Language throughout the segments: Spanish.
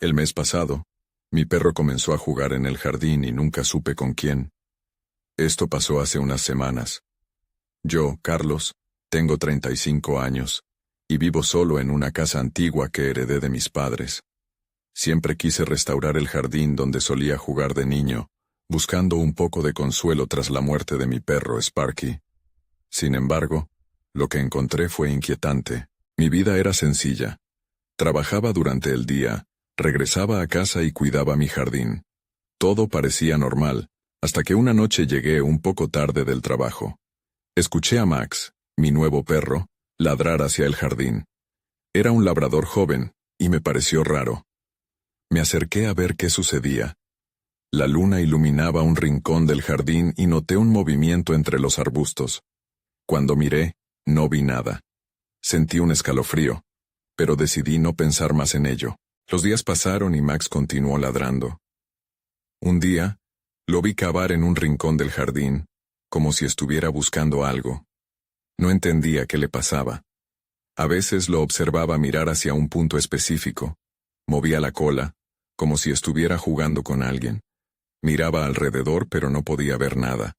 El mes pasado, mi perro comenzó a jugar en el jardín y nunca supe con quién. Esto pasó hace unas semanas. Yo, Carlos, tengo 35 años, y vivo solo en una casa antigua que heredé de mis padres. Siempre quise restaurar el jardín donde solía jugar de niño, buscando un poco de consuelo tras la muerte de mi perro Sparky. Sin embargo, lo que encontré fue inquietante. Mi vida era sencilla. Trabajaba durante el día, regresaba a casa y cuidaba mi jardín. Todo parecía normal, hasta que una noche llegué un poco tarde del trabajo. Escuché a Max, mi nuevo perro, ladrar hacia el jardín. Era un labrador joven, y me pareció raro. Me acerqué a ver qué sucedía. La luna iluminaba un rincón del jardín y noté un movimiento entre los arbustos. Cuando miré, no vi nada. Sentí un escalofrío, pero decidí no pensar más en ello. Los días pasaron y Max continuó ladrando. Un día, lo vi cavar en un rincón del jardín, como si estuviera buscando algo. No entendía qué le pasaba. A veces lo observaba mirar hacia un punto específico. Movía la cola, como si estuviera jugando con alguien. Miraba alrededor pero no podía ver nada.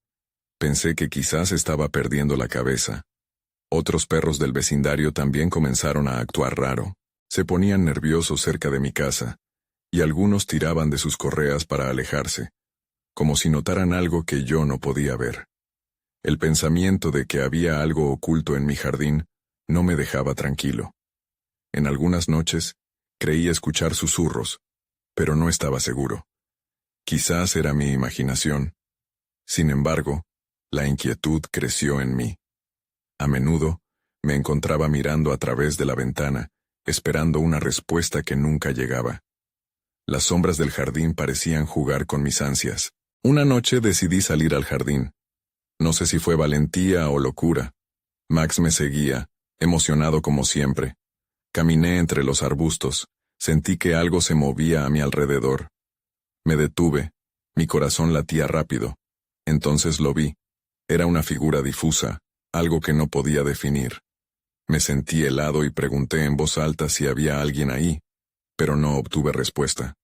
Pensé que quizás estaba perdiendo la cabeza. Otros perros del vecindario también comenzaron a actuar raro. Se ponían nerviosos cerca de mi casa, y algunos tiraban de sus correas para alejarse, como si notaran algo que yo no podía ver. El pensamiento de que había algo oculto en mi jardín no me dejaba tranquilo. En algunas noches, creí escuchar susurros, pero no estaba seguro. Quizás era mi imaginación. Sin embargo, la inquietud creció en mí. A menudo, me encontraba mirando a través de la ventana, esperando una respuesta que nunca llegaba. Las sombras del jardín parecían jugar con mis ansias. Una noche decidí salir al jardín. No sé si fue valentía o locura. Max me seguía, emocionado como siempre. Caminé entre los arbustos, sentí que algo se movía a mi alrededor. Me detuve, mi corazón latía rápido. Entonces lo vi. Era una figura difusa, algo que no podía definir. Me sentí helado y pregunté en voz alta si había alguien ahí, pero no obtuve respuesta.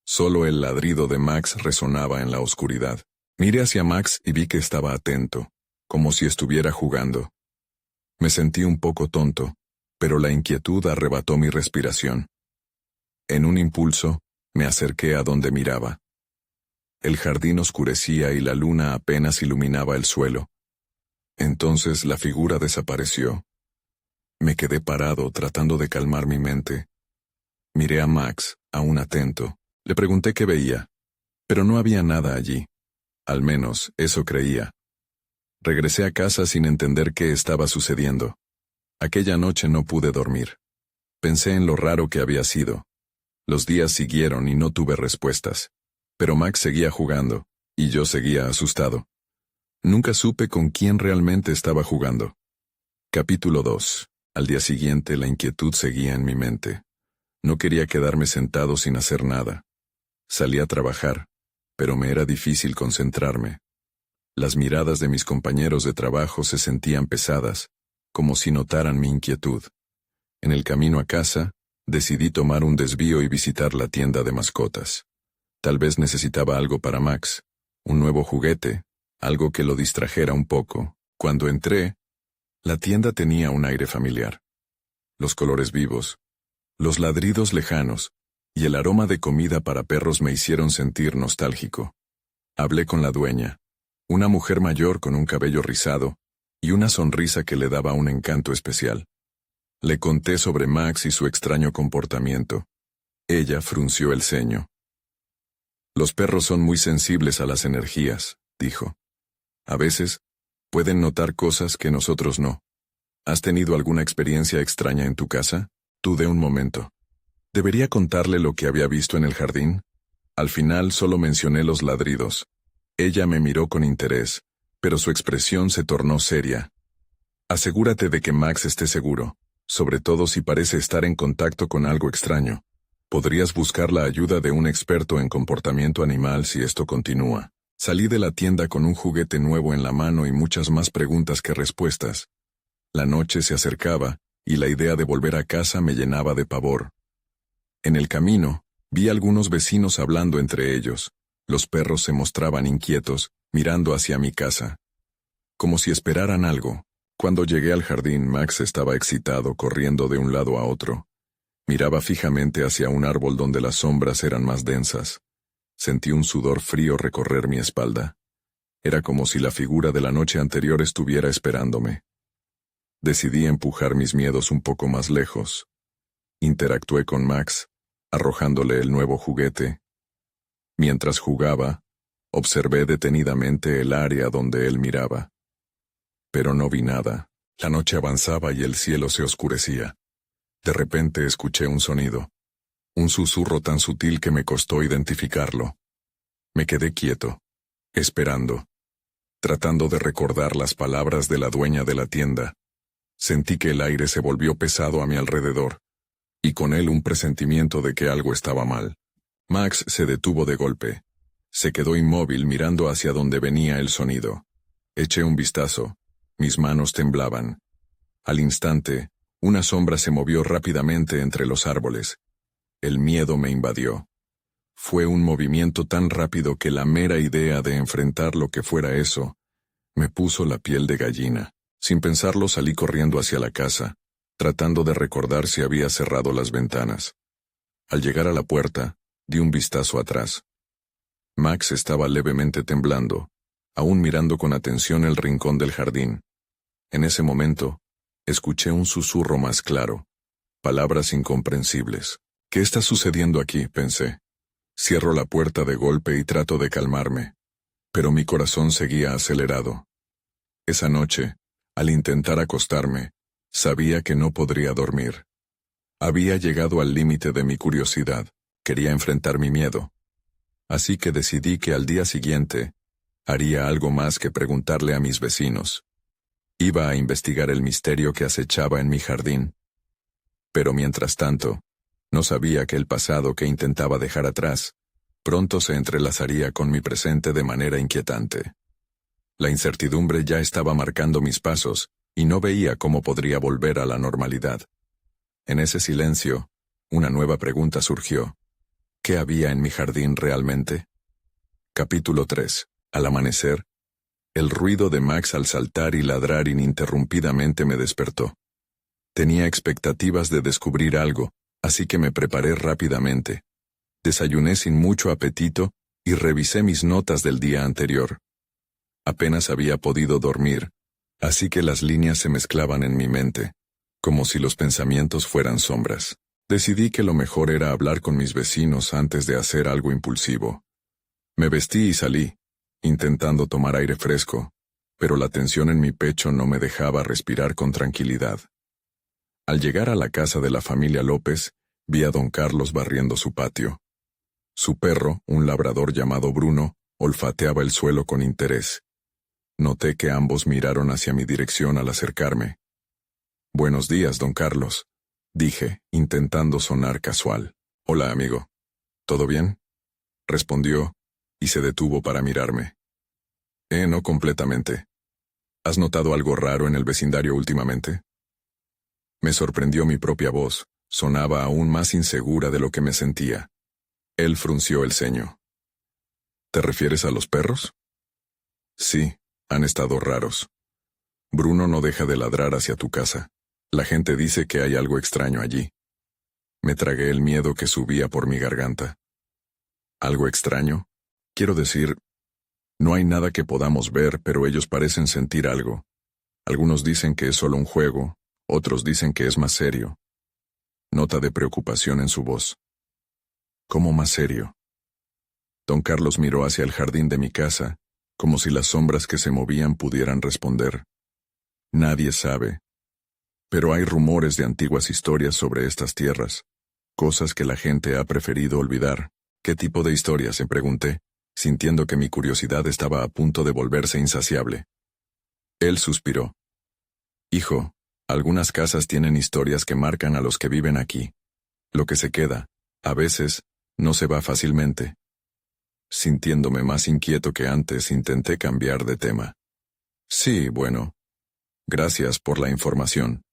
Solo el ladrido de Max resonaba en la oscuridad. Miré hacia Max y vi que estaba atento, como si estuviera jugando. Me sentí un poco tonto, pero la inquietud arrebató mi respiración. En un impulso, me acerqué a donde miraba. El jardín oscurecía y la luna apenas iluminaba el suelo. Entonces la figura desapareció. Me quedé parado tratando de calmar mi mente. Miré a Max, aún atento. Le pregunté qué veía, pero no había nada allí. Al menos, eso creía. Regresé a casa sin entender qué estaba sucediendo. Aquella noche no pude dormir. Pensé en lo raro que había sido. Los días siguieron y no tuve respuestas. Pero Max seguía jugando, y yo seguía asustado. Nunca supe con quién realmente estaba jugando. Capítulo 2. Al día siguiente la inquietud seguía en mi mente. No quería quedarme sentado sin hacer nada. Salí a trabajar, pero me era difícil concentrarme. Las miradas de mis compañeros de trabajo se sentían pesadas, como si notaran mi inquietud. En el camino a casa, decidí tomar un desvío y visitar la tienda de mascotas. Tal vez necesitaba algo para Max, un nuevo juguete, algo que lo distrajera un poco. Cuando entré, la tienda tenía un aire familiar. Los colores vivos, los ladridos lejanos, y el aroma de comida para perros me hicieron sentir nostálgico. Hablé con la dueña, una mujer mayor con un cabello rizado, y una sonrisa que le daba un encanto especial. Le conté sobre Max y su extraño comportamiento. Ella frunció el ceño. Los perros son muy sensibles a las energías, dijo. A veces, pueden notar cosas que nosotros no. ¿Has tenido alguna experiencia extraña en tu casa? Dudé un momento. ¿Debería contarle lo que había visto en el jardín? Al final solo mencioné los ladridos. Ella me miró con interés, pero su expresión se tornó seria. Asegúrate de que Max esté seguro, sobre todo si parece estar en contacto con algo extraño. Podrías buscar la ayuda de un experto en comportamiento animal si esto continúa. Salí de la tienda con un juguete nuevo en la mano y muchas más preguntas que respuestas. La noche se acercaba, y la idea de volver a casa me llenaba de pavor. En el camino, Vi algunos vecinos hablando entre ellos. Los perros se mostraban inquietos, mirando hacia mi casa, como si esperaran algo. Cuando llegué al jardín, Max estaba excitado, corriendo de un lado a otro. Miraba fijamente hacia un árbol donde las sombras eran más densas. Sentí un sudor frío recorrer mi espalda. Era como si la figura de la noche anterior estuviera esperándome. Decidí empujar mis miedos un poco más lejos. Interactué con Max, arrojándole el nuevo juguete. Mientras jugaba, observé detenidamente el área donde él miraba. Pero no vi nada. La noche avanzaba y el cielo se oscurecía. De repente escuché un sonido. Un susurro tan sutil que me costó identificarlo. Me quedé quieto, esperando, tratando de recordar las palabras de la dueña de la tienda. Sentí que el aire se volvió pesado a mi alrededor, y con él un presentimiento de que algo estaba mal. Max se detuvo de golpe. Se quedó inmóvil mirando hacia donde venía el sonido. Eché un vistazo. Mis manos temblaban. Al instante, una sombra se movió rápidamente entre los árboles. El miedo me invadió. Fue un movimiento tan rápido que la mera idea de enfrentar lo que fuera eso me puso la piel de gallina. Sin pensarlo salí corriendo hacia la casa, tratando de recordar si había cerrado las ventanas. Al llegar a la puerta, di un vistazo atrás. Max estaba levemente temblando, aún mirando con atención el rincón del jardín. En ese momento, escuché un susurro más claro, palabras incomprensibles. ¿Qué está sucediendo aquí?, pensé. Cierro la puerta de golpe y trato de calmarme, pero mi corazón seguía acelerado. Esa noche, al intentar acostarme, sabía que no podría dormir. Había llegado al límite de mi curiosidad, quería enfrentar mi miedo. Así que decidí que al día siguiente, haría algo más que preguntarle a mis vecinos. Iba a investigar el misterio que acechaba en mi jardín. Pero mientras tanto, no sabía que el pasado que intentaba dejar atrás, pronto se entrelazaría con mi presente de manera inquietante. La incertidumbre ya estaba marcando mis pasos, y no veía cómo podría volver a la normalidad. En ese silencio, una nueva pregunta surgió. ¿Qué había en mi jardín realmente? Capítulo 3. Al amanecer, el ruido de Max al saltar y ladrar ininterrumpidamente me despertó. Tenía expectativas de descubrir algo, así que me preparé rápidamente. Desayuné sin mucho apetito y revisé mis notas del día anterior. Apenas había podido dormir, así que las líneas se mezclaban en mi mente, como si los pensamientos fueran sombras. Decidí que lo mejor era hablar con mis vecinos antes de hacer algo impulsivo. Me vestí y salí, intentando tomar aire fresco, pero la tensión en mi pecho no me dejaba respirar con tranquilidad. Al llegar a la casa de la familia López, vi a don Carlos barriendo su patio. Su perro, un labrador llamado Bruno, olfateaba el suelo con interés. Noté que ambos miraron hacia mi dirección al acercarme. «Buenos días, don Carlos», dije, intentando sonar casual. «Hola, amigo. ¿Todo bien?», respondió, y se detuvo para mirarme. No completamente. ¿Has notado algo raro en el vecindario últimamente?» Me sorprendió mi propia voz, sonaba aún más insegura de lo que me sentía. Él frunció el ceño. «¿Te refieres a los perros?» «Sí, han estado raros. Bruno no deja de ladrar hacia tu casa. La gente dice que hay algo extraño allí». Me tragué el miedo que subía por mi garganta. ¿Algo extraño? Quiero decir, no hay nada que podamos ver, pero ellos parecen sentir algo. Algunos dicen que es solo un juego, otros dicen que es más serio. Nota de preocupación en su voz. ¿Cómo más serio? Don Carlos miró hacia el jardín de mi casa, como si las sombras que se movían pudieran responder. Nadie sabe. Pero hay rumores de antiguas historias sobre estas tierras, cosas que la gente ha preferido olvidar. ¿Qué tipo de historias?, me pregunté, sintiendo que mi curiosidad estaba a punto de volverse insaciable. Él suspiró. «Hijo, algunas casas tienen historias que marcan a los que viven aquí. Lo que se queda, a veces, no se va fácilmente». Sintiéndome más inquieto que antes, intenté cambiar de tema. «Sí, bueno. Gracias por la información».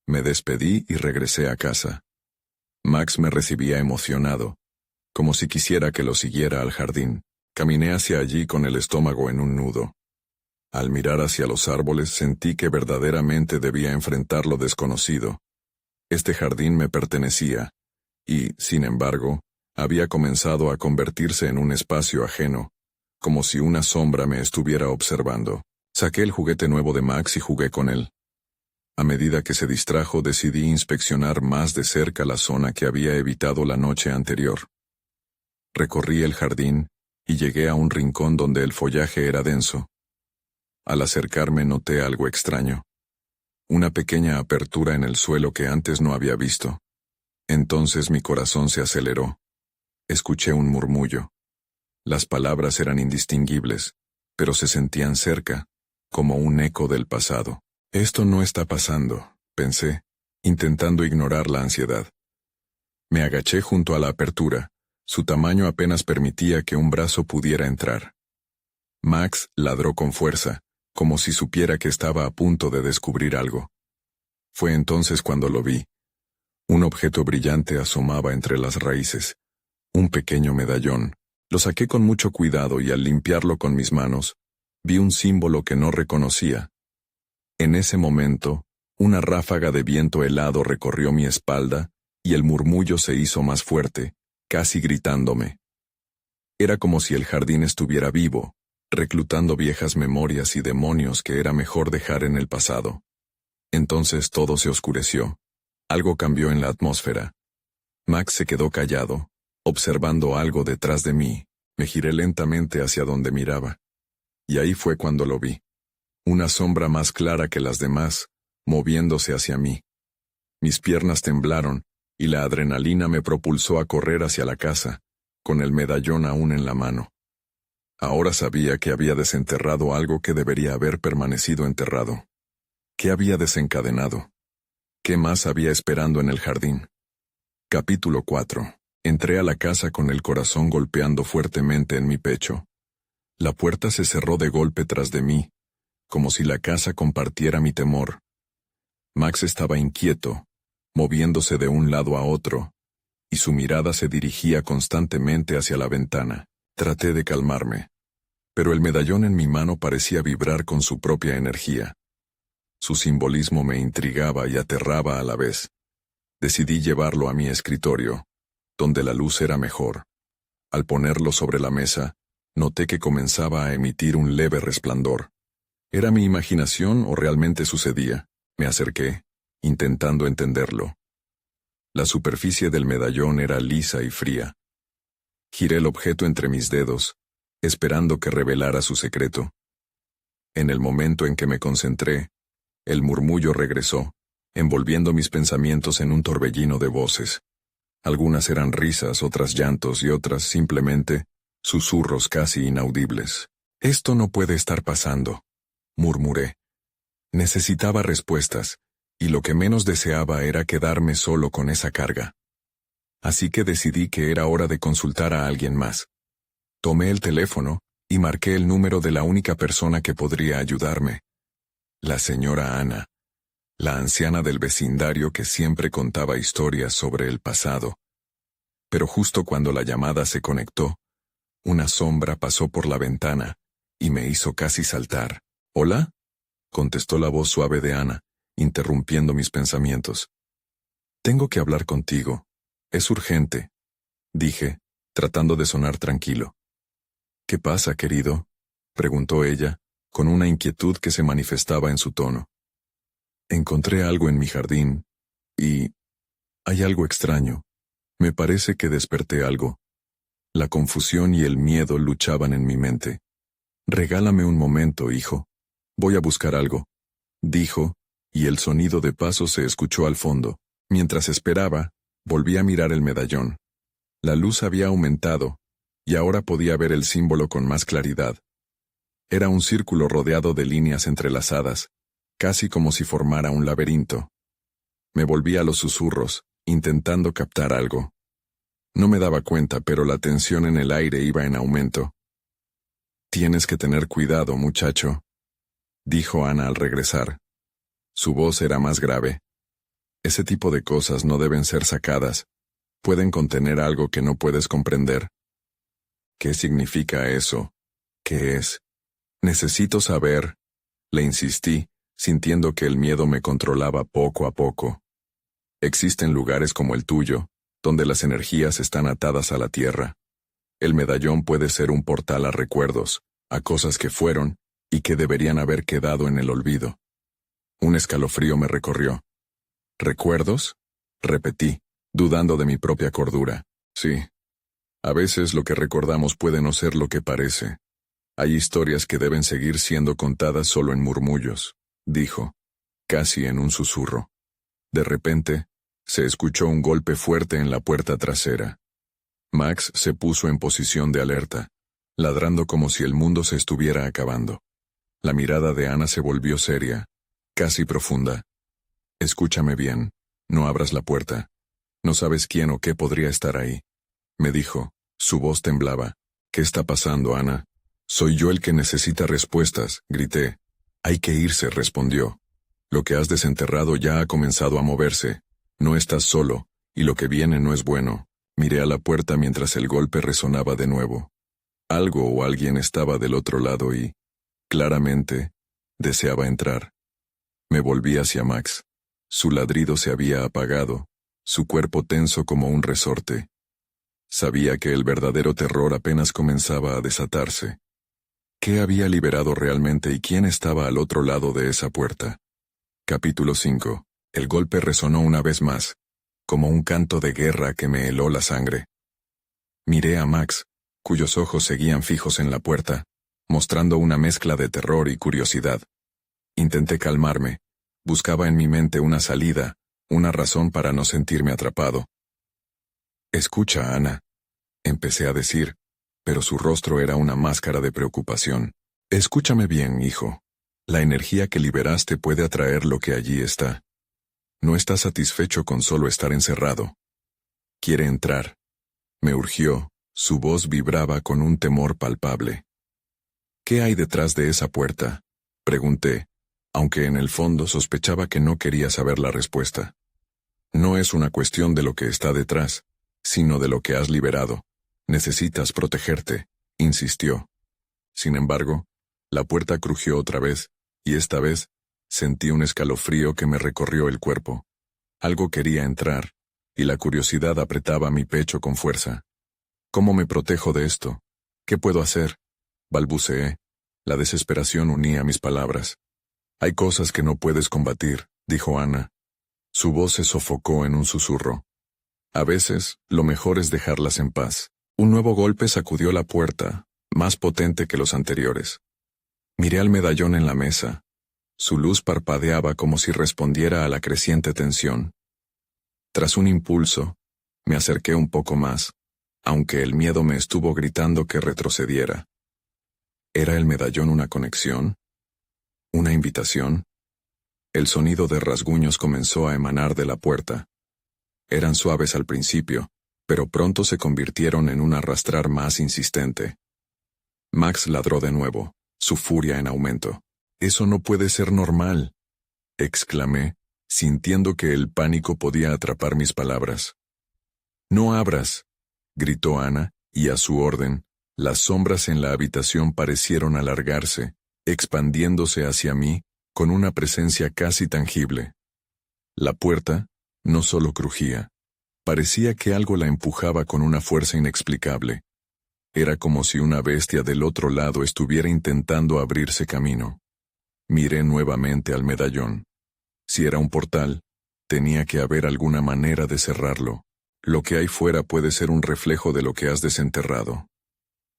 Me despedí y regresé a casa. Max me recibía emocionado, como si quisiera que lo siguiera al jardín. Caminé hacia allí con el estómago en un nudo. Al mirar hacia los árboles sentí que verdaderamente debía enfrentar lo desconocido. Este jardín me pertenecía, y, sin embargo, había comenzado a convertirse en un espacio ajeno, como si una sombra me estuviera observando. Saqué el juguete nuevo de Max y jugué con él. A medida que se distrajo, decidí inspeccionar más de cerca la zona que había evitado la noche anterior. Recorrí el jardín y llegué a un rincón donde el follaje era denso. Al acercarme noté algo extraño. Una pequeña apertura en el suelo que antes no había visto. Entonces mi corazón se aceleró. Escuché un murmullo. Las palabras eran indistinguibles, pero se sentían cerca, como un eco del pasado. Esto no está pasando, pensé, intentando ignorar la ansiedad. Me agaché junto a la apertura. Su tamaño apenas permitía que un brazo pudiera entrar. Max ladró con fuerza, como si supiera que estaba a punto de descubrir algo. Fue entonces cuando lo vi. Un objeto brillante asomaba entre las raíces. Un pequeño medallón. Lo saqué con mucho cuidado y al limpiarlo con mis manos, vi un símbolo que no reconocía. En ese momento, una ráfaga de viento helado recorrió mi espalda y el murmullo se hizo más fuerte, casi gritándome. Era como si el jardín estuviera vivo, reclutando viejas memorias y demonios que era mejor dejar en el pasado. Entonces todo se oscureció. Algo cambió en la atmósfera. Max se quedó callado, observando algo detrás de mí. Me giré lentamente hacia donde miraba. Y ahí fue cuando lo vi. Una sombra más clara que las demás, moviéndose hacia mí. Mis piernas temblaron, y la adrenalina me propulsó a correr hacia la casa, con el medallón aún en la mano. Ahora sabía que había desenterrado algo que debería haber permanecido enterrado. ¿Qué había desencadenado? ¿Qué más había esperando en el jardín? Capítulo 4. Entré a la casa con el corazón golpeando fuertemente en mi pecho. La puerta se cerró de golpe tras de mí, como si la casa compartiera mi temor. Max estaba inquieto, moviéndose de un lado a otro, y su mirada se dirigía constantemente hacia la ventana. Traté de calmarme, pero el medallón en mi mano parecía vibrar con su propia energía. Su simbolismo me intrigaba y aterraba a la vez. Decidí llevarlo a mi escritorio, donde la luz era mejor. Al ponerlo sobre la mesa, noté que comenzaba a emitir un leve resplandor. ¿Era mi imaginación o realmente sucedía? Me acerqué, intentando entenderlo. La superficie del medallón era lisa y fría. Giré el objeto entre mis dedos, esperando que revelara su secreto. En el momento en que me concentré, el murmullo regresó, envolviendo mis pensamientos en un torbellino de voces. Algunas eran risas, otras llantos y otras simplemente susurros casi inaudibles. «Esto no puede estar pasando», murmuré. Necesitaba respuestas, y lo que menos deseaba era quedarme solo con esa carga. Así que decidí que era hora de consultar a alguien más. Tomé el teléfono y marqué el número de la única persona que podría ayudarme. La señora Ana, la anciana del vecindario que siempre contaba historias sobre el pasado. Pero justo cuando la llamada se conectó, una sombra pasó por la ventana y me hizo casi saltar. «¿Hola?», contestó la voz suave de Ana, interrumpiendo mis pensamientos. «Tengo que hablar contigo. Es urgente», dije, tratando de sonar tranquilo. «¿Qué pasa, querido?», preguntó ella, con una inquietud que se manifestaba en su tono. «Encontré algo en mi jardín, y hay algo extraño. Me parece que desperté algo». La confusión y el miedo luchaban en mi mente. «Regálame un momento, hijo. Voy a buscar algo», dijo, y el sonido de pasos se escuchó al fondo. Mientras esperaba, volví a mirar el medallón. La luz había aumentado, y ahora podía ver el símbolo con más claridad. Era un círculo rodeado de líneas entrelazadas, casi como si formara un laberinto. Me volví a los susurros, intentando captar algo. No me daba cuenta, pero la tensión en el aire iba en aumento. «Tienes que tener cuidado, muchacho», dijo Ana al regresar. Su voz era más grave. «Ese tipo de cosas no deben ser sacadas. pueden contener algo que no puedes comprender. ¿Qué significa eso? ¿Qué es? Necesito saber, le insistí, sintiendo que el miedo me controlaba poco a poco. Existen lugares como el tuyo, donde las energías están atadas a la tierra. El medallón puede ser un portal a recuerdos, a cosas que fueron y que deberían haber quedado en el olvido. Un escalofrío me recorrió. ¿Recuerdos? Repetí, dudando de mi propia cordura. Sí. A veces lo que recordamos puede no ser lo que parece. Hay historias que deben seguir siendo contadas solo en murmullos, dijo, casi en un susurro. De repente, se escuchó un golpe fuerte en la puerta trasera. Max se puso en posición de alerta, ladrando como si el mundo se estuviera acabando. La mirada de Ana se volvió seria, casi profunda. Escúchame bien, no abras la puerta. No sabes quién o qué podría estar ahí. Me dijo, su voz temblaba. ¿Qué está pasando, Ana? Soy yo el que necesita respuestas, grité. Hay que irse, respondió. Lo que has desenterrado ya ha comenzado a moverse. No estás solo, y lo que viene no es bueno. Miré a la puerta mientras el golpe resonaba de nuevo. Algo o alguien estaba del otro lado y, claramente, deseaba entrar. Me volví hacia Max. Su ladrido se había apagado, su cuerpo tenso como un resorte. Sabía que el verdadero terror apenas comenzaba a desatarse. ¿Qué había liberado realmente y quién estaba al otro lado de esa puerta? Capítulo 5. El golpe resonó una vez más, como un canto de guerra que me heló la sangre. Miré a Max, cuyos ojos seguían fijos en la puerta, mostrando una mezcla de terror y curiosidad. Intenté calmarme, buscaba en mi mente una salida, una razón para no sentirme atrapado. Escucha, Ana, empecé a decir, pero su rostro era una máscara de preocupación. Escúchame bien, hijo. La energía que liberaste puede atraer lo que allí está. No está satisfecho con solo estar encerrado. Quiere entrar. Me urgió, su voz vibraba con un temor palpable. ¿Qué hay detrás de esa puerta? Pregunté, aunque en el fondo sospechaba que no quería saber la respuesta. No es una cuestión de lo que está detrás, sino de lo que has liberado. Necesitas protegerte, insistió. Sin embargo, la puerta crujió otra vez, y esta vez, sentí un escalofrío que me recorrió el cuerpo. Algo quería entrar, y la curiosidad apretaba mi pecho con fuerza. ¿Cómo me protejo de esto? ¿Qué puedo hacer? Balbuceé. La desesperación unía mis palabras. Hay cosas que no puedes combatir, dijo Ana. Su voz se sofocó en un susurro. A veces, lo mejor es dejarlas en paz. Un nuevo golpe sacudió la puerta, más potente que los anteriores. Miré al medallón en la mesa. Su luz parpadeaba como si respondiera a la creciente tensión. Tras un impulso, me acerqué un poco más, aunque el miedo me estuvo gritando que retrocediera. ¿Era el medallón una conexión? ¿Una invitación? El sonido de rasguños comenzó a emanar de la puerta. Eran suaves al principio, pero pronto se convirtieron en un arrastrar más insistente. Max ladró de nuevo, su furia en aumento. «Eso no puede ser normal», exclamé, sintiendo que el pánico podía atrapar mis palabras. «No abras», gritó Ana, y a su orden, las sombras en la habitación parecieron alargarse, expandiéndose hacia mí, con una presencia casi tangible. La puerta no solo crujía, parecía que algo la empujaba con una fuerza inexplicable. Era como si una bestia del otro lado estuviera intentando abrirse camino. Miré nuevamente al medallón. Si era un portal, tenía que haber alguna manera de cerrarlo. Lo que hay fuera puede ser un reflejo de lo que has desenterrado.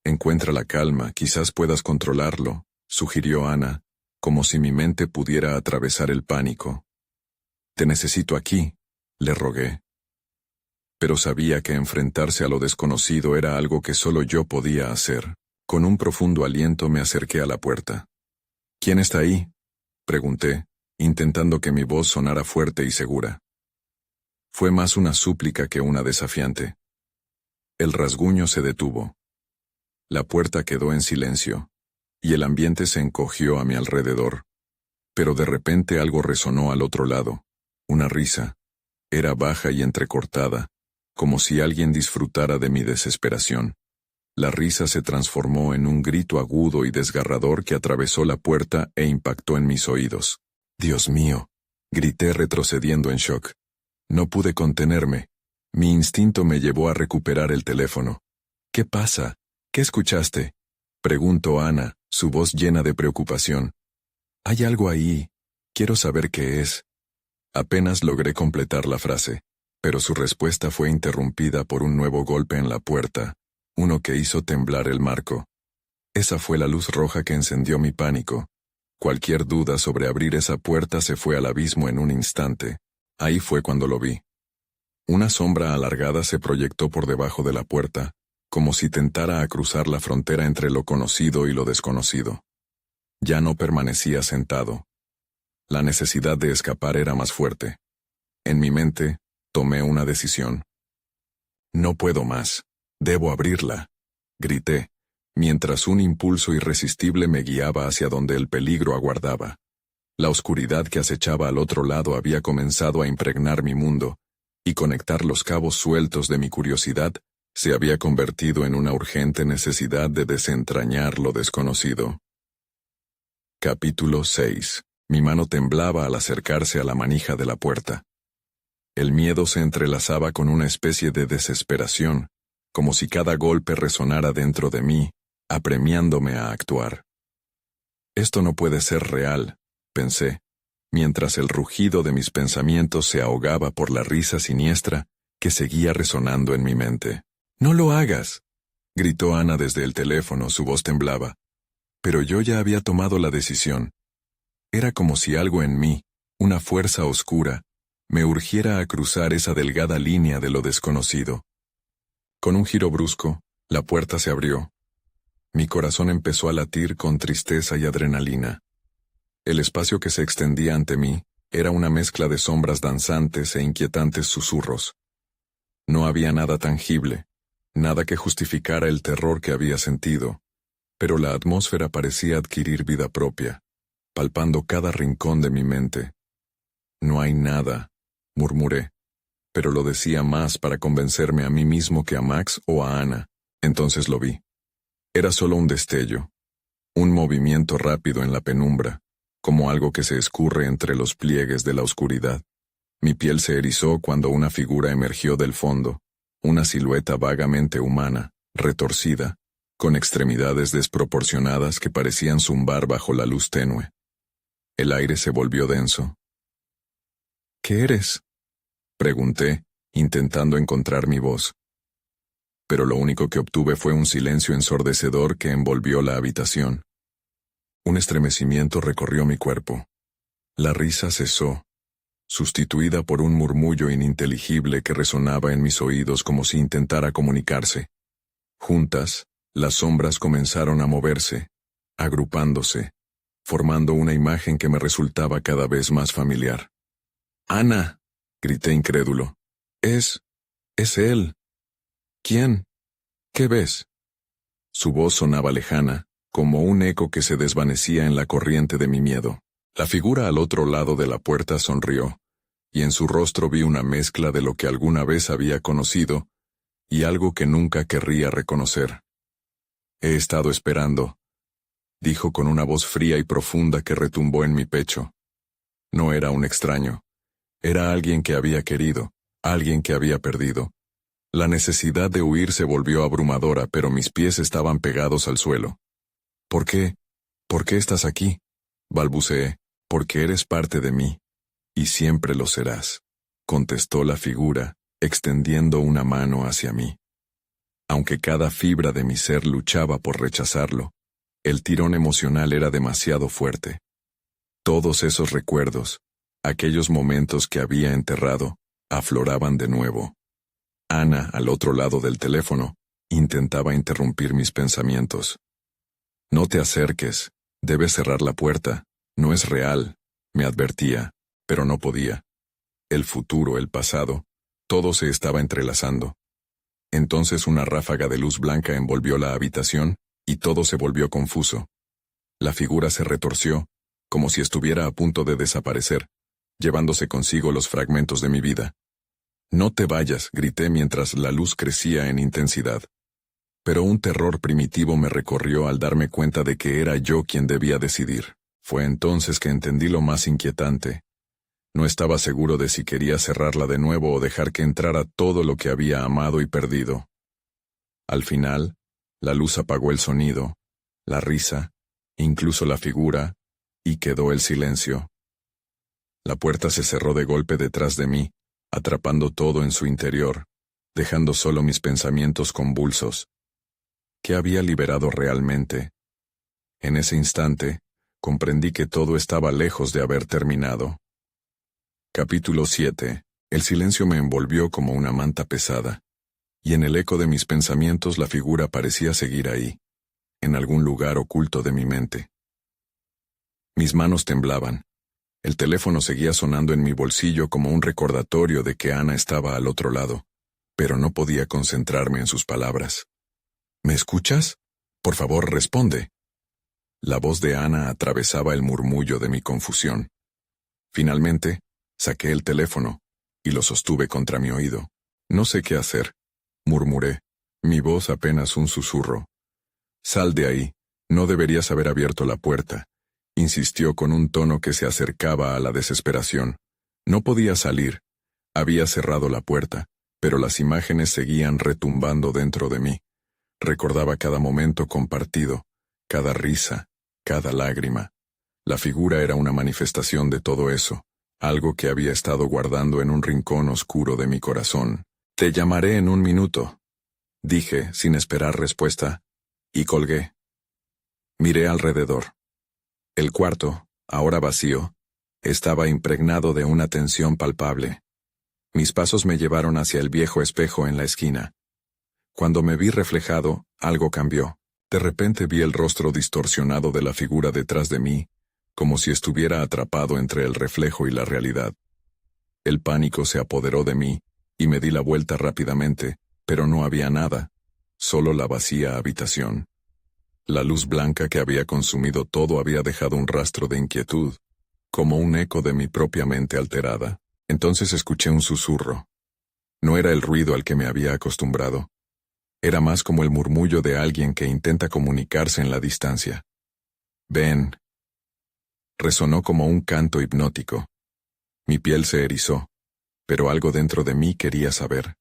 Encuentra la calma, quizás puedas controlarlo, sugirió Ana, como si mi mente pudiera atravesar el pánico. Te necesito aquí, le rogué. Pero sabía que enfrentarse a lo desconocido era algo que solo yo podía hacer. Con un profundo aliento me acerqué a la puerta. ¿Quién está ahí?, pregunté, intentando que mi voz sonara fuerte y segura. Fue más una súplica que una desafiante. El rasguño se detuvo. La puerta quedó en silencio, y el ambiente se encogió a mi alrededor. Pero de repente algo resonó al otro lado, una risa. Era baja y entrecortada, como si alguien disfrutara de mi desesperación. La risa se transformó en un grito agudo y desgarrador que atravesó la puerta e impactó en mis oídos. «Dios mío», grité retrocediendo en shock. No pude contenerme. Mi instinto me llevó a recuperar el teléfono. «¿Qué pasa? ¿Qué escuchaste?», preguntó Ana, su voz llena de preocupación. «Hay algo ahí. Quiero saber qué es». Apenas logré completar la frase, pero su respuesta fue interrumpida por un nuevo golpe en la puerta, uno que hizo temblar el marco. Esa fue la luz roja que encendió mi pánico. Cualquier duda sobre abrir esa puerta se fue al abismo en un instante. Ahí fue cuando lo vi. Una sombra alargada se proyectó por debajo de la puerta, como si tentara a cruzar la frontera entre lo conocido y lo desconocido. Ya no permanecía sentado. La necesidad de escapar era más fuerte. En mi mente, tomé una decisión. «No puedo más. Debo abrirla», grité, mientras un impulso irresistible me guiaba hacia donde el peligro aguardaba. La oscuridad que acechaba al otro lado había comenzado a impregnar mi mundo, y conectar los cabos sueltos de mi curiosidad se había convertido en una urgente necesidad de desentrañar lo desconocido. Capítulo 6. Mi mano temblaba al acercarse a la manija de la puerta. El miedo se entrelazaba con una especie de desesperación, como si cada golpe resonara dentro de mí, apremiándome a actuar. «Esto no puede ser real», pensé, mientras el rugido de mis pensamientos se ahogaba por la risa siniestra que seguía resonando en mi mente. «No lo hagas», gritó Ana desde el teléfono, su voz temblaba. Pero yo ya había tomado la decisión. Era como si algo en mí, una fuerza oscura, me urgiera a cruzar esa delgada línea de lo desconocido. Con un giro brusco, la puerta se abrió. Mi corazón empezó a latir con tristeza y adrenalina. El espacio que se extendía ante mí era una mezcla de sombras danzantes e inquietantes susurros. No había nada tangible, nada que justificara el terror que había sentido, pero la atmósfera parecía adquirir vida propia, palpando cada rincón de mi mente. «No hay nada», murmuré, pero lo decía más para convencerme a mí mismo que a Max o a Ana. Entonces lo vi. Era solo un destello, un movimiento rápido en la penumbra, como algo que se escurre entre los pliegues de la oscuridad. Mi piel se erizó cuando una figura emergió del fondo, una silueta vagamente humana, retorcida, con extremidades desproporcionadas que parecían zumbar bajo la luz tenue. El aire se volvió denso. «¿Qué eres?», pregunté, intentando encontrar mi voz. Pero lo único que obtuve fue un silencio ensordecedor que envolvió la habitación. Un estremecimiento recorrió mi cuerpo. La risa cesó, sustituida por un murmullo ininteligible que resonaba en mis oídos como si intentara comunicarse. Juntas, las sombras comenzaron a moverse, agrupándose, formando una imagen que me resultaba cada vez más familiar. «¡Ana!», grité incrédulo. Es él». «¿Quién? ¿Qué ves?». Su voz sonaba lejana, como un eco que se desvanecía en la corriente de mi miedo. La figura al otro lado de la puerta sonrió, y en su rostro vi una mezcla de lo que alguna vez había conocido y algo que nunca querría reconocer. «He estado esperando», dijo con una voz fría y profunda que retumbó en mi pecho. No era un extraño. Era alguien que había querido, alguien que había perdido. La necesidad de huir se volvió abrumadora, pero mis pies estaban pegados al suelo. «¿Por qué? ¿Por qué estás aquí?», balbuceé. «Porque eres parte de mí, y siempre lo serás», contestó la figura, extendiendo una mano hacia mí. Aunque cada fibra de mi ser luchaba por rechazarlo, el tirón emocional era demasiado fuerte. Todos esos recuerdos, aquellos momentos que había enterrado, afloraban de nuevo. Ana, al otro lado del teléfono, intentaba interrumpir mis pensamientos. «No te acerques, debes cerrar la puerta, no es real», me advertía, pero no podía. El futuro, el pasado, todo se estaba entrelazando. Entonces una ráfaga de luz blanca envolvió la habitación, y todo se volvió confuso. La figura se retorció, como si estuviera a punto de desaparecer, llevándose consigo los fragmentos de mi vida. No te vayas, grité mientras la luz crecía en intensidad. Pero un terror primitivo me recorrió al darme cuenta de que era yo quien debía decidir. Fue entonces que entendí lo más inquietante. No estaba seguro de si quería cerrarla de nuevo o dejar que entrara todo lo que había amado y perdido. Al final, la luz apagó el sonido, la risa, incluso la figura, y quedó el silencio. La puerta se cerró de golpe detrás de mí, atrapando todo en su interior, dejando solo mis pensamientos convulsos. ¿Qué había liberado realmente? En ese instante, comprendí que todo estaba lejos de haber terminado. Capítulo 7. El silencio me envolvió como una manta pesada, y en el eco de mis pensamientos la figura parecía seguir ahí, en algún lugar oculto de mi mente. Mis manos temblaban. El teléfono seguía sonando en mi bolsillo como un recordatorio de que Ana estaba al otro lado, pero no podía concentrarme en sus palabras. ¿Me escuchas? Por favor, responde. La voz de Ana atravesaba el murmullo de mi confusión. Finalmente, saqué el teléfono y lo sostuve contra mi oído. No sé qué hacer, murmuré, mi voz apenas un susurro. Sal de ahí, no deberías haber abierto la puerta, insistió con un tono que se acercaba a la desesperación. No podía salir. Había cerrado la puerta, pero las imágenes seguían retumbando dentro de mí. Recordaba cada momento compartido, cada risa, cada lágrima. La figura era una manifestación de todo eso, algo que había estado guardando en un rincón oscuro de mi corazón. Te llamaré en un minuto, dije, sin esperar respuesta, y colgué. Miré alrededor. El cuarto, ahora vacío, estaba impregnado de una tensión palpable. Mis pasos me llevaron hacia el viejo espejo en la esquina. Cuando me vi reflejado, algo cambió. De repente vi el rostro distorsionado de la figura detrás de mí, como si estuviera atrapado entre el reflejo y la realidad. El pánico se apoderó de mí, y me di la vuelta rápidamente, pero no había nada, solo la vacía habitación. La luz blanca que había consumido todo había dejado un rastro de inquietud, como un eco de mi propia mente alterada. Entonces escuché un susurro. No era el ruido al que me había acostumbrado. Era más como el murmullo de alguien que intenta comunicarse en la distancia. Ven. Resonó como un canto hipnótico. Mi piel se erizó, pero algo dentro de mí quería saber.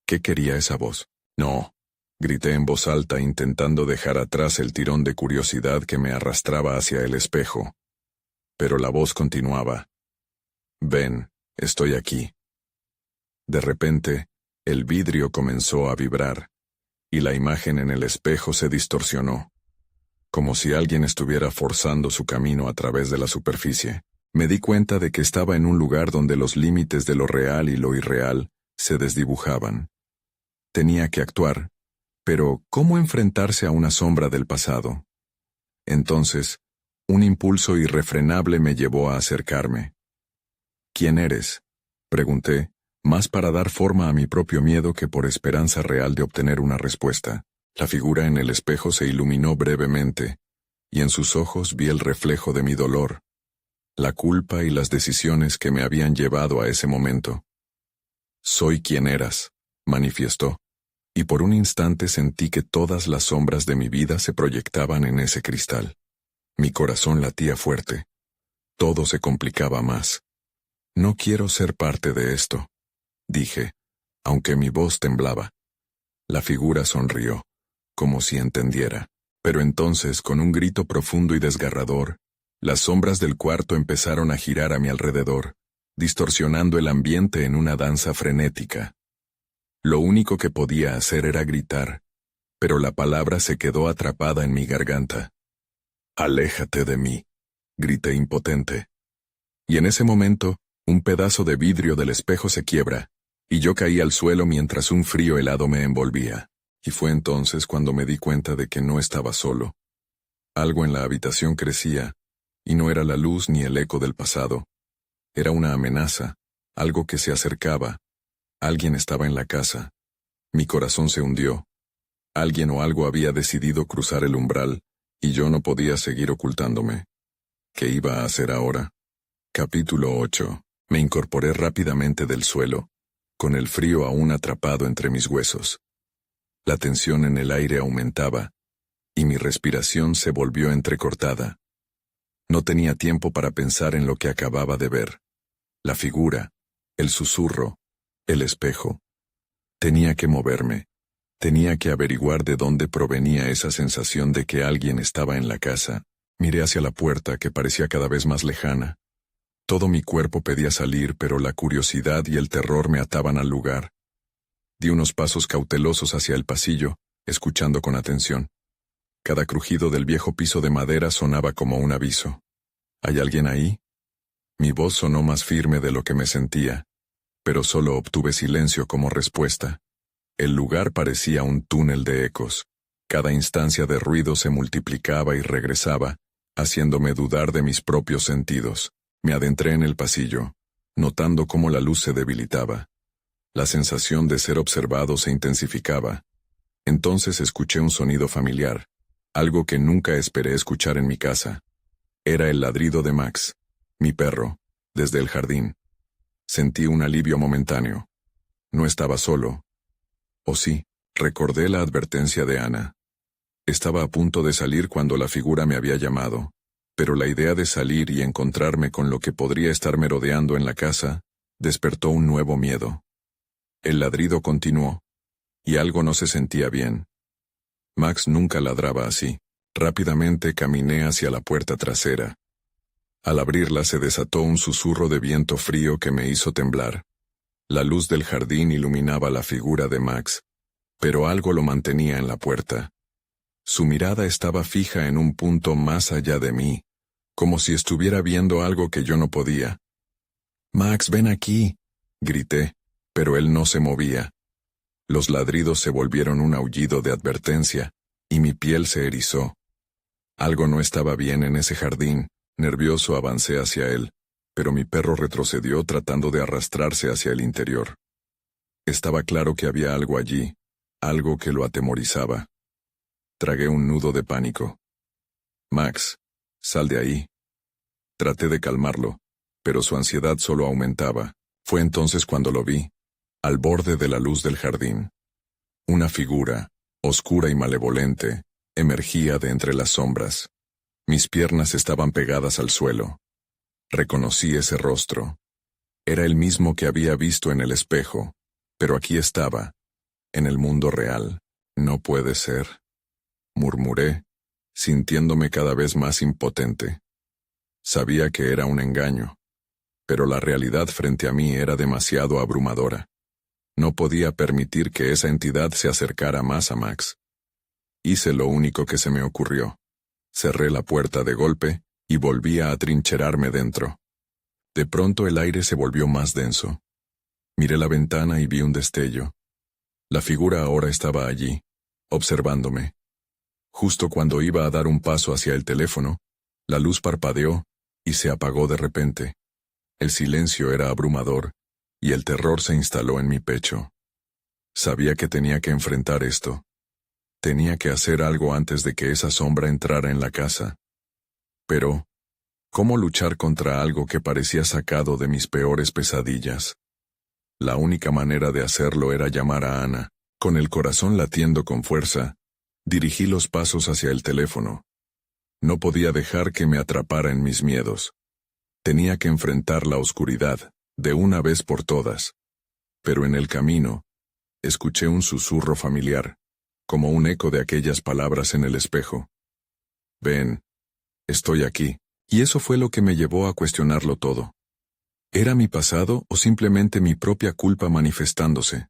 ¿Qué quería esa voz? No, grité en voz alta intentando dejar atrás el tirón de curiosidad que me arrastraba hacia el espejo. Pero la voz continuaba. Ven, estoy aquí. De repente, el vidrio comenzó a vibrar, y la imagen en el espejo se distorsionó, como si alguien estuviera forzando su camino a través de la superficie. Me di cuenta de que estaba en un lugar donde los límites de lo real y lo irreal se desdibujaban. Tenía que actuar, pero ¿cómo enfrentarse a una sombra del pasado? Entonces, un impulso irrefrenable me llevó a acercarme. ¿Quién eres?, pregunté, más para dar forma a mi propio miedo que por esperanza real de obtener una respuesta. La figura en el espejo se iluminó brevemente, y en sus ojos vi el reflejo de mi dolor, la culpa y las decisiones que me habían llevado a ese momento. Soy quien eras, manifestó, y por un instante sentí que todas las sombras de mi vida se proyectaban en ese cristal. Mi corazón latía fuerte. Todo se complicaba más. No quiero ser parte de esto, dije, aunque mi voz temblaba. La figura sonrió, como si entendiera, pero entonces, con un grito profundo y desgarrador, las sombras del cuarto empezaron a girar a mi alrededor, distorsionando el ambiente en una danza frenética. Lo único que podía hacer era gritar, pero la palabra se quedó atrapada en mi garganta. «Aléjate de mí», grité impotente. Y en ese momento, un pedazo de vidrio del espejo se quiebra, y yo caí al suelo mientras un frío helado me envolvía. Y fue entonces cuando me di cuenta de que no estaba solo. Algo en la habitación crecía, y no era la luz ni el eco del pasado. Era una amenaza, algo que se acercaba. Alguien estaba en la casa. Mi corazón se hundió. Alguien o algo había decidido cruzar el umbral, y yo no podía seguir ocultándome. ¿Qué iba a hacer ahora? Capítulo 8. Me incorporé rápidamente del suelo. con el frío aún atrapado entre mis huesos. La tensión en el aire aumentaba, y mi respiración se volvió entrecortada. No tenía tiempo para pensar en lo que acababa de ver. La figura, el susurro, el espejo. Tenía que moverme. Tenía que averiguar de dónde provenía esa sensación de que alguien estaba en la casa. Miré hacia la puerta, que parecía cada vez más lejana. Todo mi cuerpo pedía salir, pero la curiosidad y el terror me ataban al lugar. Di unos pasos cautelosos hacia el pasillo, escuchando con atención. Cada crujido del viejo piso de madera sonaba como un aviso. ¿Hay alguien ahí? Mi voz sonó más firme de lo que me sentía, pero solo obtuve silencio como respuesta. El lugar parecía un túnel de ecos. Cada instancia de ruido se multiplicaba y regresaba, haciéndome dudar de mis propios sentidos. Me adentré en el pasillo, notando cómo la luz se debilitaba. La sensación de ser observado se intensificaba. Entonces escuché un sonido familiar, algo que nunca esperé escuchar en mi casa. Era el ladrido de Max, mi perro, desde el jardín. Sentí un alivio momentáneo. No estaba solo. ¿O sí? Recordé la advertencia de Ana. Estaba a punto de salir cuando la figura me había llamado, pero la idea de salir y encontrarme con lo que podría estar merodeando en la casa despertó un nuevo miedo. El ladrido continuó, y algo no se sentía bien. Max nunca ladraba así. Rápidamente caminé hacia la puerta trasera. Al abrirla se desató un susurro de viento frío que me hizo temblar. La luz del jardín iluminaba la figura de Max, pero algo lo mantenía en la puerta. Su mirada estaba fija en un punto más allá de mí, como si estuviera viendo algo que yo no podía. «Max, ven aquí», grité, pero él no se movía. Los ladridos se volvieron un aullido de advertencia, y mi piel se erizó. Algo no estaba bien en ese jardín. Nervioso avancé hacia él, pero mi perro retrocedió tratando de arrastrarse hacia el interior. Estaba claro que había algo allí, algo que lo atemorizaba. Tragué un nudo de pánico. «Max, sal de ahí». Traté de calmarlo, pero su ansiedad solo aumentaba. Fue entonces cuando lo vi, al borde de la luz del jardín. Una figura, oscura y malevolente, emergía de entre las sombras. Mis piernas estaban pegadas al suelo. Reconocí ese rostro. Era el mismo que había visto en el espejo, pero aquí estaba, en el mundo real. «No puede ser», murmuré, sintiéndome cada vez más impotente. Sabía que era un engaño, pero la realidad frente a mí era demasiado abrumadora. No podía permitir que esa entidad se acercara más a Max. Hice lo único que se me ocurrió. Cerré la puerta de golpe y volví a atrincherarme dentro. De pronto el aire se volvió más denso. Miré la ventana y vi un destello. La figura ahora estaba allí, observándome. Justo cuando iba a dar un paso hacia el teléfono, la luz parpadeó y se apagó de repente. El silencio era abrumador, y el terror se instaló en mi pecho. Sabía que tenía que enfrentar esto. Tenía que hacer algo antes de que esa sombra entrara en la casa. Pero, ¿cómo luchar contra algo que parecía sacado de mis peores pesadillas? La única manera de hacerlo era llamar a Ana. Con el corazón latiendo con fuerza, dirigí los pasos hacia el teléfono. No podía dejar que me atrapara en mis miedos. Tenía que enfrentar la oscuridad, de una vez por todas. Pero en el camino, escuché un susurro familiar, como un eco de aquellas palabras en el espejo. «Ven, estoy aquí». Y eso fue lo que me llevó a cuestionarlo todo. ¿Era mi pasado o simplemente mi propia culpa manifestándose?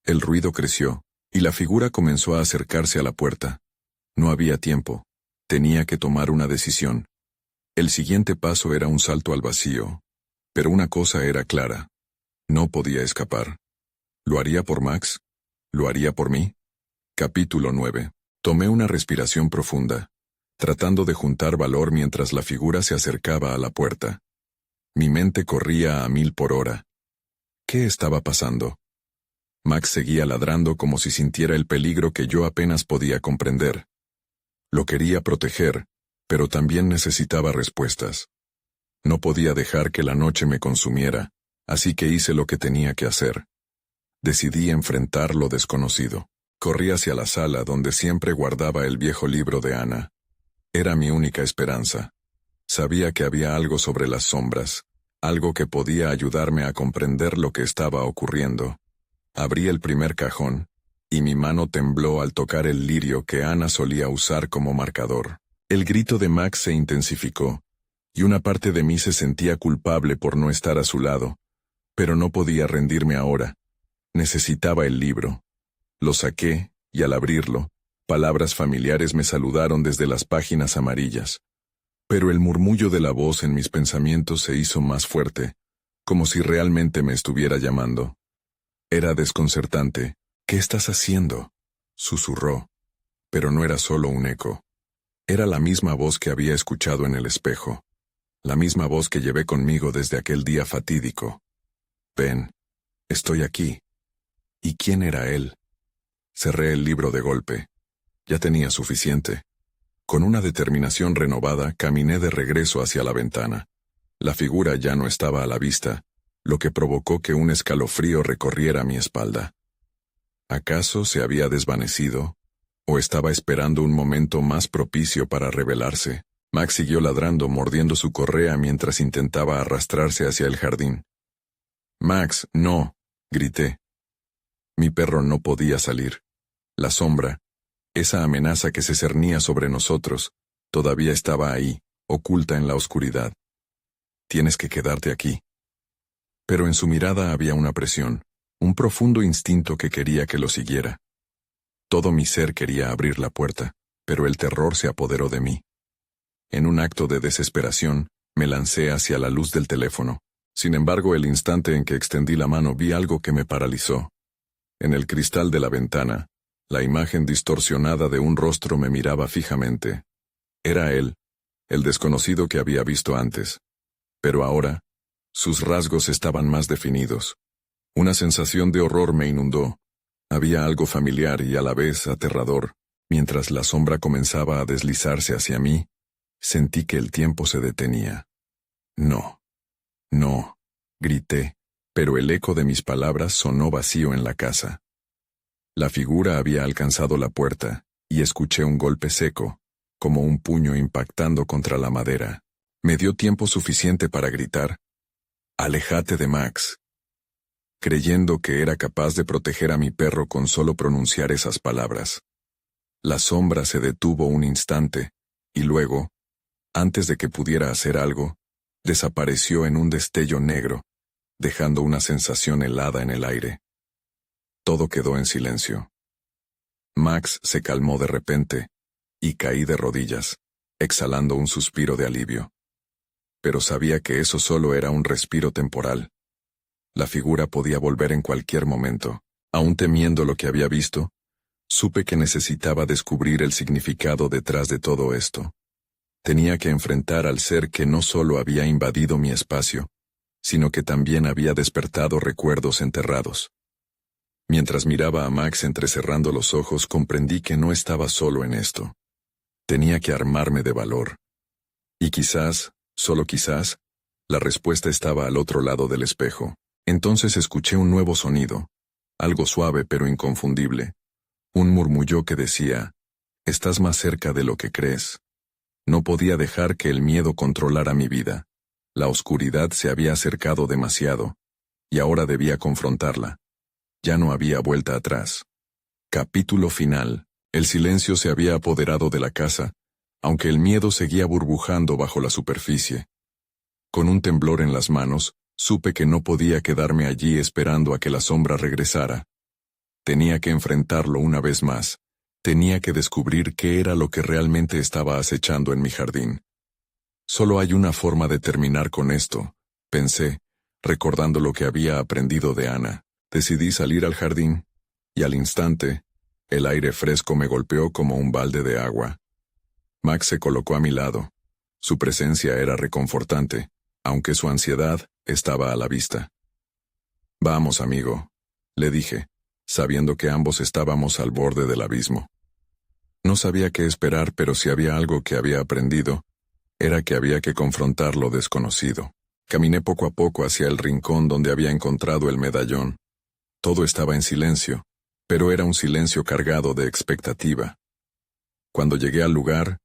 El ruido creció, y la figura comenzó a acercarse a la puerta. No había tiempo. Tenía que tomar una decisión. El siguiente paso era un salto al vacío. Pero una cosa era clara. No podía escapar. ¿Lo haría por Max? ¿Lo haría por mí? Capítulo 9. Tomé una respiración profunda, tratando de juntar valor mientras la figura se acercaba a la puerta. Mi mente corría a 1000 por hora. ¿Qué estaba pasando? Max seguía ladrando como si sintiera el peligro que yo apenas podía comprender. Lo quería proteger, pero también necesitaba respuestas. No podía dejar que la noche me consumiera, así que hice lo que tenía que hacer. Decidí enfrentar lo desconocido. Corrí hacia la sala donde siempre guardaba el viejo libro de Ana. Era mi única esperanza. Sabía que había algo sobre las sombras, algo que podía ayudarme a comprender lo que estaba ocurriendo. Abrí el primer cajón, y mi mano tembló al tocar el lirio que Ana solía usar como marcador. El grito de Max se intensificó, y una parte de mí se sentía culpable por no estar a su lado, pero no podía rendirme ahora. Necesitaba el libro. Lo saqué, y al abrirlo, palabras familiares me saludaron desde las páginas amarillas. Pero el murmullo de la voz en mis pensamientos se hizo más fuerte, como si realmente me estuviera llamando. Era desconcertante. «¿Qué estás haciendo?», susurró. Pero no era solo un eco. Era la misma voz que había escuchado en el espejo. La misma voz que llevé conmigo desde aquel día fatídico. «Ven, estoy aquí». ¿Y quién era él? Cerré el libro de golpe. Ya tenía suficiente. Con una determinación renovada, caminé de regreso hacia la ventana. La figura ya no estaba a la vista, lo que provocó que un escalofrío recorriera mi espalda. ¿Acaso se había desvanecido? ¿O estaba esperando un momento más propicio para revelarse? Max siguió ladrando, mordiendo su correa mientras intentaba arrastrarse hacia el jardín. «Max, no», grité. Mi perro no podía salir. La sombra, esa amenaza que se cernía sobre nosotros, todavía estaba ahí, oculta en la oscuridad. «Tienes que quedarte aquí». Pero en su mirada había una presión, un profundo instinto que quería que lo siguiera. Todo mi ser quería abrir la puerta, pero el terror se apoderó de mí. En un acto de desesperación, me lancé hacia la luz del teléfono. Sin embargo, el instante en que extendí la mano vi algo que me paralizó. En el cristal de la ventana, la imagen distorsionada de un rostro me miraba fijamente. Era él, el desconocido que había visto antes. Pero ahora, sus rasgos estaban más definidos. Una sensación de horror me inundó. Había algo familiar y a la vez aterrador. Mientras la sombra comenzaba a deslizarse hacia mí, sentí que el tiempo se detenía. «No, no», grité, pero el eco de mis palabras sonó vacío en la casa. La figura había alcanzado la puerta, y escuché un golpe seco, como un puño impactando contra la madera. Me dio tiempo suficiente para gritar: «Aléjate de Max», creyendo que era capaz de proteger a mi perro con solo pronunciar esas palabras. La sombra se detuvo un instante, y luego, antes de que pudiera hacer algo, desapareció en un destello negro, dejando una sensación helada en el aire. Todo quedó en silencio. Max se calmó de repente, y caí de rodillas, exhalando un suspiro de alivio. Pero sabía que eso solo era un respiro temporal. La figura podía volver en cualquier momento. Aún temiendo lo que había visto, supe que necesitaba descubrir el significado detrás de todo esto. Tenía que enfrentar al ser que no solo había invadido mi espacio, sino que también había despertado recuerdos enterrados. Mientras miraba a Max entrecerrando los ojos, comprendí que no estaba solo en esto. Tenía que armarme de valor. Y quizás, solo quizás, la respuesta estaba al otro lado del espejo. Entonces escuché un nuevo sonido, algo suave pero inconfundible. Un murmullo que decía: «Estás más cerca de lo que crees». No podía dejar que el miedo controlara mi vida. La oscuridad se había acercado demasiado, y ahora debía confrontarla. Ya no había vuelta atrás. Capítulo final. El silencio se había apoderado de la casa, aunque el miedo seguía burbujando bajo la superficie. Con un temblor en las manos, supe que no podía quedarme allí esperando a que la sombra regresara. Tenía que enfrentarlo una vez más. Tenía que descubrir qué era lo que realmente estaba acechando en mi jardín. Solo hay una forma de terminar con esto, pensé, recordando lo que había aprendido de Ana. Decidí salir al jardín, y al instante, el aire fresco me golpeó como un balde de agua. Max se colocó a mi lado. Su presencia era reconfortante, aunque su ansiedad estaba a la vista. «Vamos, amigo», le dije, sabiendo que ambos estábamos al borde del abismo. No sabía qué esperar, pero si había algo que había aprendido, era que había que confrontar lo desconocido. Caminé poco a poco hacia el rincón donde había encontrado el medallón. Todo estaba en silencio, pero era un silencio cargado de expectativa. Cuando llegué al lugar,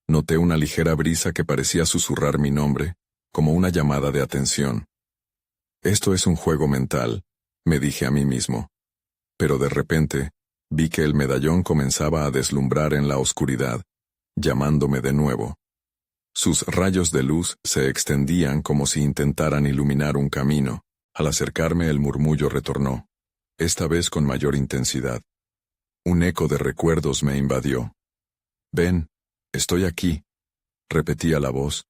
noté una ligera brisa que parecía susurrar mi nombre, como una llamada de atención. Esto es un juego mental, me dije a mí mismo. Pero de repente, vi que el medallón comenzaba a deslumbrar en la oscuridad, llamándome de nuevo. Sus rayos de luz se extendían como si intentaran iluminar un camino. Al acercarme el murmullo retornó, esta vez con mayor intensidad. Un eco de recuerdos me invadió. «Ven, estoy aquí», repetía la voz,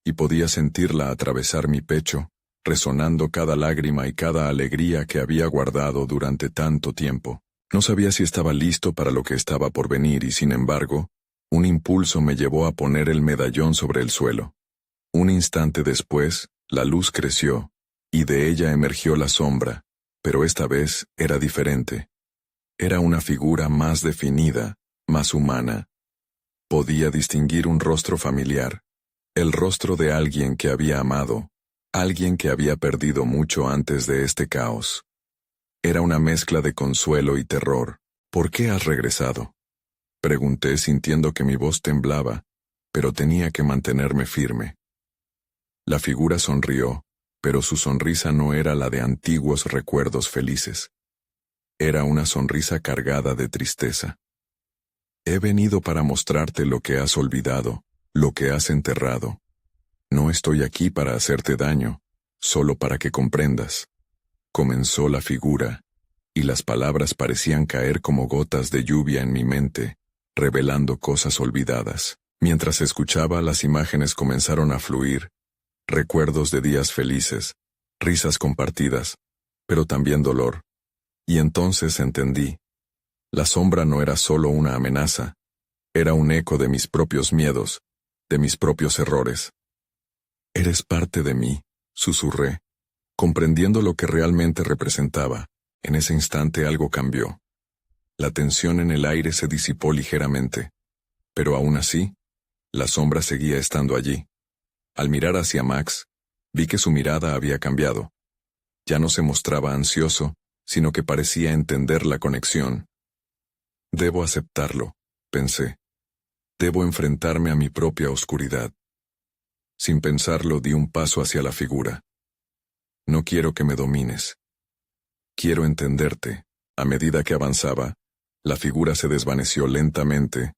y podía sentirla atravesar mi pecho, resonando cada lágrima y cada alegría que había guardado durante tanto tiempo. No sabía si estaba listo para lo que estaba por venir y, sin embargo, un impulso me llevó a poner el medallón sobre el suelo. Un instante después, la luz creció, y de ella emergió la sombra, pero esta vez era diferente. Era una figura más definida, más humana. Podía distinguir un rostro familiar, el rostro de alguien que había amado, alguien que había perdido mucho antes de este caos. Era una mezcla de consuelo y terror. «¿Por qué has regresado?», pregunté sintiendo que mi voz temblaba, pero tenía que mantenerme firme. La figura sonrió, pero su sonrisa no era la de antiguos recuerdos felices. Era una sonrisa cargada de tristeza. «He venido para mostrarte lo que has olvidado, lo que has enterrado. No estoy aquí para hacerte daño, solo para que comprendas». Comenzó la figura, y las palabras parecían caer como gotas de lluvia en mi mente, revelando cosas olvidadas. Mientras escuchaba, las imágenes comenzaron a fluir, recuerdos de días felices, risas compartidas, pero también dolor. Y entonces entendí. La sombra no era solo una amenaza, era un eco de mis propios miedos, de mis propios errores. «Eres parte de mí», susurré, comprendiendo lo que realmente representaba. En ese instante algo cambió. La tensión en el aire se disipó ligeramente. Pero aún así, la sombra seguía estando allí. Al mirar hacia Max, vi que su mirada había cambiado. Ya no se mostraba ansioso, sino que parecía entender la conexión. «Debo aceptarlo», pensé. «Debo enfrentarme a mi propia oscuridad». Sin pensarlo, di un paso hacia la figura. «No quiero que me domines. Quiero entenderte». A medida que avanzaba, la figura se desvaneció lentamente,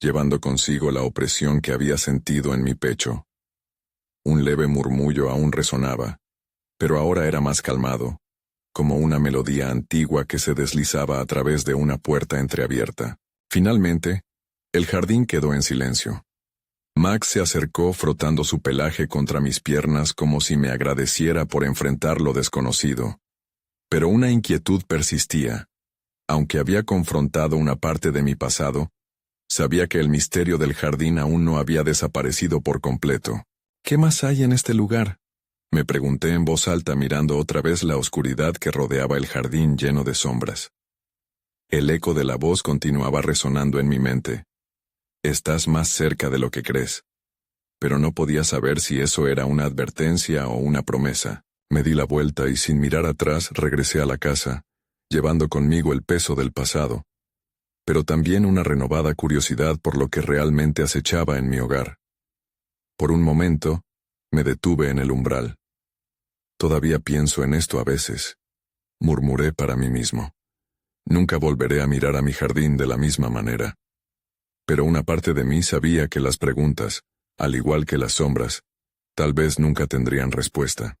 llevando consigo la opresión que había sentido en mi pecho. Un leve murmullo aún resonaba, pero ahora era más calmado, como una melodía antigua que se deslizaba a través de una puerta entreabierta. Finalmente, el jardín quedó en silencio. Max se acercó frotando su pelaje contra mis piernas como si me agradeciera por enfrentar lo desconocido. Pero una inquietud persistía. Aunque había confrontado una parte de mi pasado, sabía que el misterio del jardín aún no había desaparecido por completo. «¿Qué más hay en este lugar?», me pregunté en voz alta mirando otra vez la oscuridad que rodeaba el jardín lleno de sombras. El eco de la voz continuaba resonando en mi mente. «Estás más cerca de lo que crees». Pero no podía saber si eso era una advertencia o una promesa. Me di la vuelta y sin mirar atrás regresé a la casa, llevando conmigo el peso del pasado, pero también una renovada curiosidad por lo que realmente acechaba en mi hogar. Por un momento, me detuve en el umbral. «Todavía pienso en esto a veces», murmuré para mí mismo. «Nunca volveré a mirar a mi jardín de la misma manera». Pero una parte de mí sabía que las preguntas, al igual que las sombras, tal vez nunca tendrían respuesta.